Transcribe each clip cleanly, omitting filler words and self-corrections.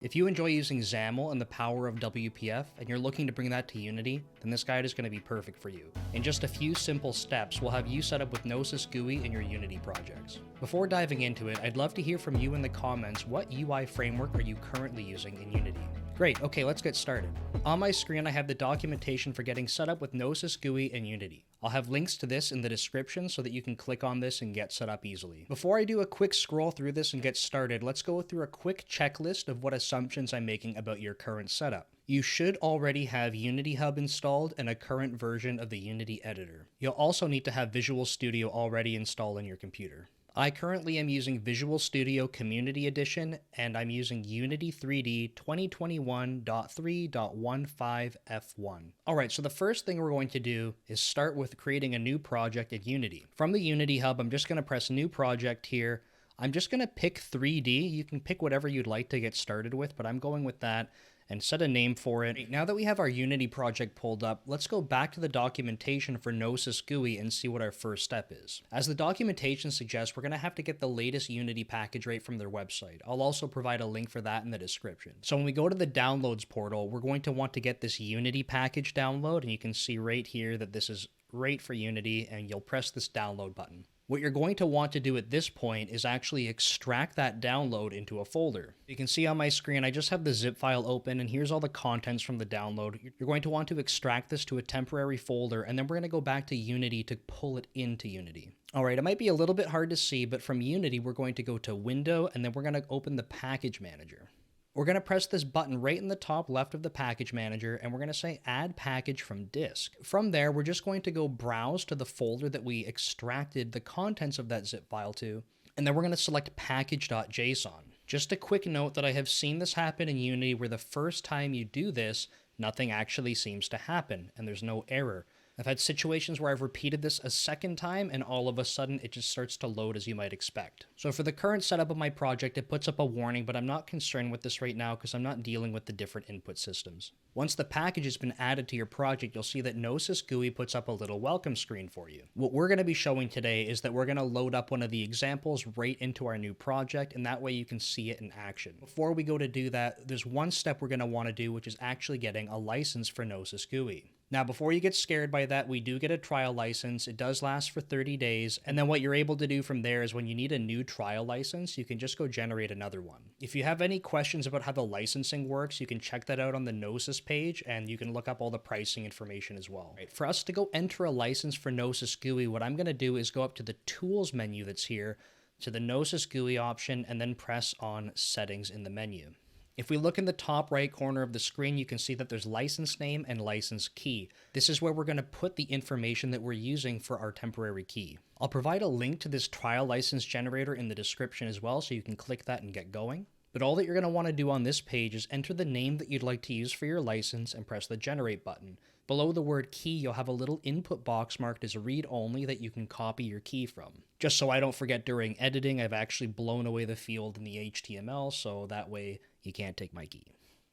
If you enjoy using XAML and the power of WPF, and you're looking to bring that to Unity, then this guide is going to be perfect for you. In just a few simple steps, we'll have you set up with Noesis GUI in your Unity projects. Before diving into it, I'd love to hear from you in the comments, what UI framework are you currently using in Unity? Great, okay, let's get started. On my screen, I have the documentation for getting set up with Noesis GUI in Unity. I'll have links to this in the description so that you can click on this and get set up easily. Before I do a quick scroll through this and get started, let's go through a quick checklist of what assumptions I'm making about your current setup. You should already have Unity Hub installed and a current version of the Unity editor. You'll also need to have Visual Studio already installed on your computer. I currently am using Visual Studio Community Edition, and I'm using Unity3D 2021.3.15F1. Alright, so the first thing we're going to do is start with creating a new project in Unity. From the Unity Hub, I'm just going to press New Project here. I'm just going to pick 3D. You can pick whatever you'd like to get started with, but I'm going with that and set a name for it. Now that we have our Unity project pulled up, let's go back to the documentation for Noesis GUI and see what our first step is. As the documentation suggests, we're going to have to get the latest Unity package right from their website. I'll also provide a link for that in the description. So when we go to the downloads portal, we're going to want to get this Unity package download, and you can see right here that this is right for Unity, and you'll press this download button. What you're going to want to do at this point is actually extract that download into a folder. You can see on my screen, I just have the zip file open, and here's all the contents from the download. You're going to want to extract this to a temporary folder, and then we're going to go back to Unity to pull it into Unity. Alright, it might be a little bit hard to see, but from Unity, we're going to go to Window, and then we're going to open the Package Manager. We're going to press this button right in the top left of the package manager, and we're going to say add package from disk. From there, we're just going to go browse to the folder that we extracted the contents of that zip file to, and then we're going to select package.json. Just a quick note that I have seen this happen in Unity where the first time you do this, nothing actually seems to happen, and there's no error. I've had situations where I've repeated this a second time and all of a sudden it just starts to load as you might expect. So for the current setup of my project, it puts up a warning, but I'm not concerned with this right now because I'm not dealing with the different input systems. Once the package has been added to your project, you'll see that Noesis GUI puts up a little welcome screen for you. What we're going to be showing today is that we're going to load up one of the examples right into our new project, and that way you can see it in action. Before we go to do that, there's one step we're going to want to do, which is actually getting a license for Noesis GUI. Now, before you get scared by that, we do get a trial license. It does last for 30 days, and then what you're able to do from there is when you need a new trial license, you can just go generate another one. If you have any questions about how the licensing works, you can check that out on the Noesis page, and you can look up all the pricing information as well. Right, for us to go enter a license for Noesis GUI, what I'm going to do is go up to the Tools menu that's here, to the Noesis GUI option, and then press on Settings in the menu. If we look in the top right corner of the screen, you can see that there's license name and license key. This is where we're going to put the information that we're using for our temporary key. I'll provide a link to this trial license generator in the description as well, so you can click that and get going. But all that you're going to want to do on this page is enter the name that you'd like to use for your license and press the generate button. Below the word key, you'll have a little input box marked as read only that you can copy your key from. Just so I don't forget during editing, I've actually blown away the field in the HTML, so that way you can't take my key.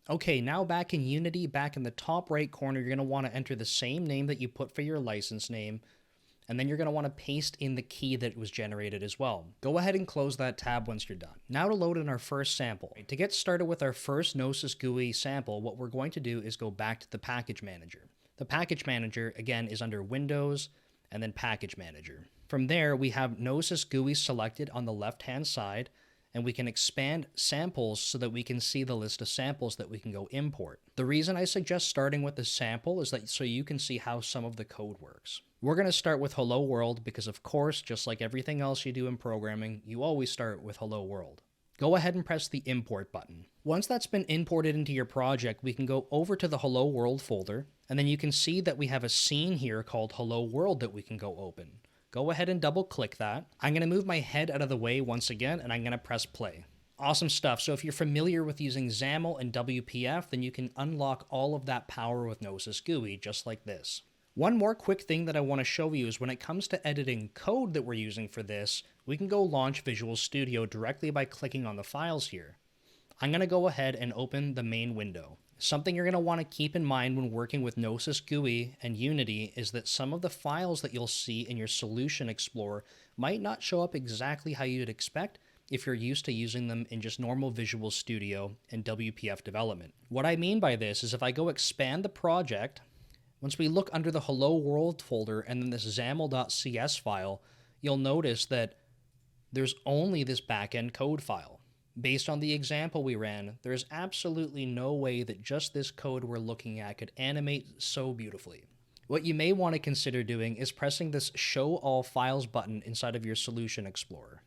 Okay, now back in Unity, back in the top right corner, you're going to want to enter the same name that you put for your license name, and then you're going to want to paste in the key that was generated as well. Go ahead and close that tab once you're done. Now to load in our first sample. To get started with our first Noesis GUI sample, what we're going to do is go back to the package manager. The package manager, again, is under Windows and then Package Manager. From there, we have Noesis GUI selected on the left-hand side, and we can expand samples so that we can see the list of samples that we can go import. The reason I suggest starting with the sample is that so you can see how some of the code works. We're going to start with Hello World because, of course, just like everything else you do in programming, you always start with Hello World. Go ahead and press the import button. Once that's been imported into your project, we can go over to the Hello World folder, and then you can see that we have a scene here called Hello World that we can go open. Go ahead and double click that. I'm going to move my head out of the way once again, and I'm going to press play. Awesome stuff. So if you're familiar with using XAML and WPF, then you can unlock all of that power with Noesis GUI, just like this. One more quick thing that I want to show you is when it comes to editing code that we're using for this, we can go launch Visual Studio directly by clicking on the files here. I'm going to go ahead and open the main window. Something you're going to want to keep in mind when working with Noesis GUI and Unity is that some of the files that you'll see in your Solution Explorer might not show up exactly how you'd expect if you're used to using them in just normal Visual Studio and WPF development. What I mean by this is if I go expand the project, once we look under the Hello World folder and then this XAML.cs file, you'll notice that there's only this backend code file. Based on the example we ran, there's absolutely no way that just this code we're looking at could animate so beautifully. What you may want to consider doing is pressing this Show All Files button inside of your Solution Explorer.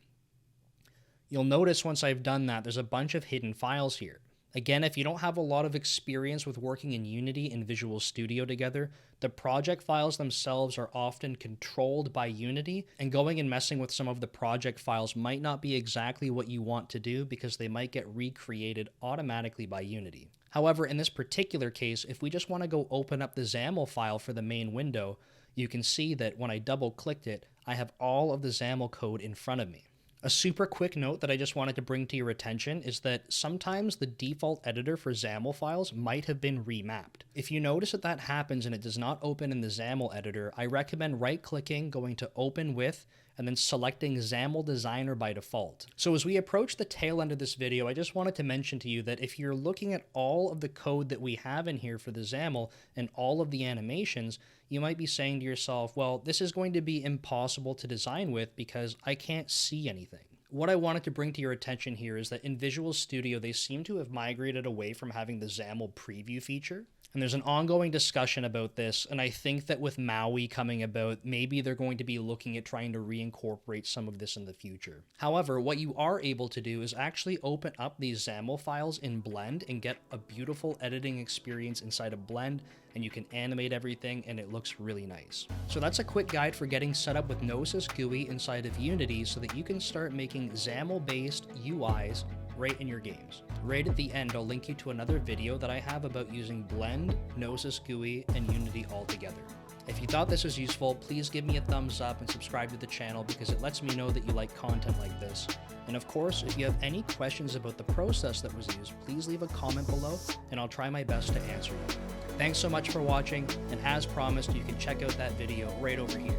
You'll notice once I've done that, there's a bunch of hidden files here. Again, if you don't have a lot of experience with working in Unity and Visual Studio together, the project files themselves are often controlled by Unity, and going and messing with some of the project files might not be exactly what you want to do because they might get recreated automatically by Unity. However, in this particular case, if we just want to go open up the XAML file for the main window, you can see that when I double-clicked it, I have all of the XAML code in front of me. A super quick note that I just wanted to bring to your attention is that sometimes the default editor for XAML files might have been remapped. If you notice that happens and it does not open in the XAML editor, I recommend right-clicking, going to Open With, and then selecting XAML Designer by default. So as we approach the tail end of this video, I just wanted to mention to you that if you're looking at all of the code that we have in here for the XAML and all of the animations, you might be saying to yourself, well, this is going to be impossible to design with because I can't see anything. What I wanted to bring to your attention here is that in Visual Studio, they seem to have migrated away from having the XAML preview feature. And there's an ongoing discussion about this, and I think that with Maui coming about, maybe they're going to be looking at trying to reincorporate some of this in the future. However, what you are able to do is actually open up these XAML files in Blend and get a beautiful editing experience inside of Blend, and you can animate everything, and it looks really nice. So that's a quick guide for getting set up with Noesis GUI inside of Unity so that you can start making XAML-based UIs right in your games. Right at the end, I'll link you to another video that I have about using Blend, Noesis GUI, and Unity all together. If you thought this was useful, please give me a thumbs up and subscribe to the channel because it lets me know that you like content like this. And of course, if you have any questions about the process that was used, please leave a comment below and I'll try my best to answer them. Thanks so much for watching, and as promised, you can check out that video right over here.